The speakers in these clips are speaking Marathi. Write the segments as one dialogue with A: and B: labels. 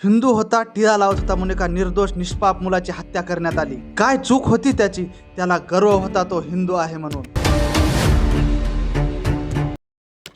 A: हिंदू होता, टिळा लावत होता म्हणून एका निर्दोष निष्पाप मुलाची हत्या करण्यात आली। काय चूक होती त्याची? त्याला गर्व होता तो हिंदू आहे म्हणून।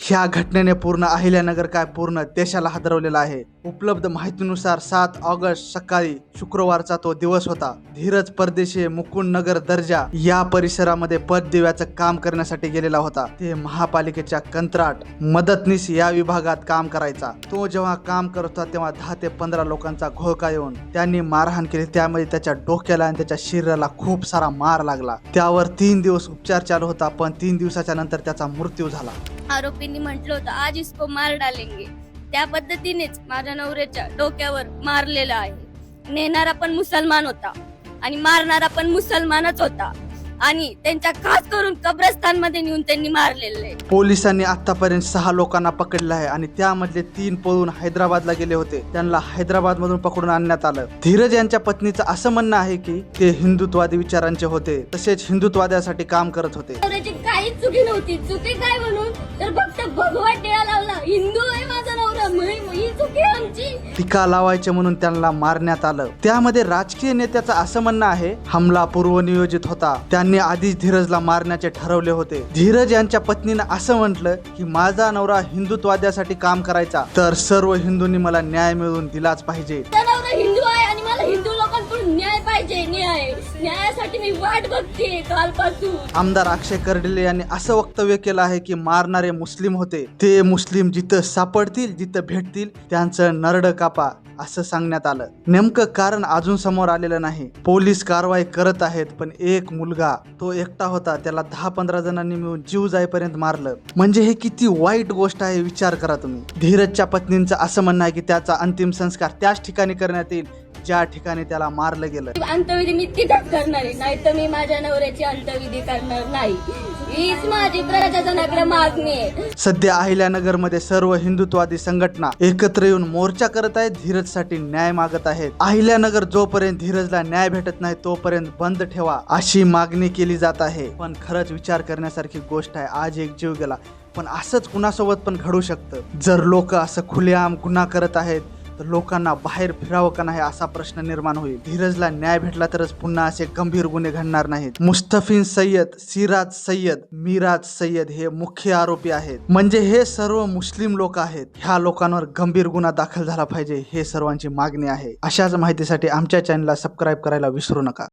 A: ह्या घटनेने पूर्ण अहिल्यानगर काय पूर्ण देशाला हादरवलेला आहे। उपलब्ध माहितीनुसार 7 ऑगस्ट सकाळी शुक्रवारचा तो दिवस होता। धीरज परदेशी मुकुंद नगर दर्जा या परिसरामध्ये पददिव्याचं काम करण्यासाठी गेलेला होता। ते महापालिकेच्या कंत्राट मदतनीस या विभागात काम करायचा। तो जेव्हा काम करत होता तेव्हा 10 ते 15 लोकांचा घोळका येऊन त्यांनी मारहाण केली। त्यामध्ये त्याच्या डोक्याला आणि त्याच्या शरीराला खूप सारा मार लागला। त्यावर 3 दिवस उपचार चालू होता, पण 3 दिवसाच्या नंतर त्याचा मृत्यू झाला।
B: आरोपींनी म्हटलं होतं आज इसको मार डालेंगे, त्या पद्धतीनेच माझ्या नवऱ्याच्या डोक्यावर मारलेला आहे। नेणारा पण मुसलमान होता आणि मारणारा पण मुसलमानच होता आणि त्यांच्या खास करून कब्रस्तान मध्ये नेऊन त्यांनी मारलेले आहे।
A: पोलिसांनी आतापर्यंत 6 लोकांना पकडले आहे आणि त्यामधले 3 पळून हैदराबादला गेले होते। त्यांना हैदराबाद मधून पकडून आणण्यात आलं। धीरज यांच्या पत्नीचं असं म्हणणं आहे की ते हिंदुत्ववादी विचारांचे होते, तसेच हिंदुत्वाद्यासाठी काम करत होते।
B: नवऱ्याची काहीच चुकी नव्हती। चुकी काय म्हणून तर फक्त भगवा टिळा लावला, हिंदू आहे माझा नवरा, ही चुकी आमची।
A: टीका लावायचे म्हणून त्यांना मारण्यात आलं। त्यामध्ये राजकीय नेत्याचं असं म्हणणं आहे हमला पूर्वनियोजित होता, त्यांनी आधीच धीरजला मारण्याचे ठरवले होते। धीरज यांच्या पत्नीने असं म्हटलं की माझा नवरा हिंदुत्वाद्यासाठी काम करायचा, तर सर्व हिंदूंनी मला न्याय मिळवून दिलाच पाहिजे।
B: नवरा हिंदू आहे आणि मला हिंदू लोकांकडून न्याय पाहिजे। न्यायासाठी मी वाट बघते कालपासून।
A: आमदार अक्षय कर्डिले यांनी असं वक्तव्य केलं आहे की मारणारे मुस्लिम होते, ते मुस्लिम जिथं सापडतील जिथं भेटतील त्यांचं नरड कापा असं सांगण्यात आलं। नेमकं कारण अजून समोर आलेलं नाही। पोलीस कारवाई करत आहेत, पण एक मुलगा तो एकटा होता, त्याला 10-15 जणांनी मिळून जीव जाईपर्यंत मारलं। म्हणजे हे किती वाईट गोष्ट आहे विचार करा तुम्ही। धीरजच्या पत्नींचं असं म्हणणं आहे की त्याचा अंतिम संस्कार त्याच ठिकाणी करण्यात येईल ज्या ठिकाणी त्याला मारलं गेलं।
B: अंत्यविधी मी तिथेच करणार आहे, नाही तर मी माझ्या नवऱ्याची अंत्यविधी करणार नाही। हीच माझी प्रशासनाकडे मागणी आहे।
A: सध्या अहिल्यानगर मध्ये सर्व हिंदुत्ववादी संघटना एकत्र येऊन मोर्चा करत आहेत, धीरजसाठी न्याय मागत आहेत। अहिल्यानगर जोपर्यंत धीरजला न्याय भेटत नाही तोपर्यंत बंद ठेवा अशी मागणी केली जात आहे। पण खरंच विचार करण्यासारखी गोष्ट आहे, आज एक जीव गेला, पण असंच कुणासोबत पण घडू शकतं। जर लोक असं खुलेआम गुन्हा करत आहेत तर लोकांना बाहेर फिरावं का नाही असा प्रश्न निर्माण होईल। धीरजला न्याय भेटला तरच पुन्हा असे गंभीर गुन्हे घडणार नाहीत। मुस्तफिन सय्यद, सिराज सय्यद, मिराज सय्यद हे मुख्य आरोपी आहेत, म्हणजे हे सर्व मुस्लिम लोक आहेत। ह्या लोकांवर गंभीर गुन्हा दाखल झाला पाहिजे, हे सर्वांची मागणी आहे। अशाच माहितीसाठी आमच्या चॅनलला सबस्क्राईब करायला विसरू नका।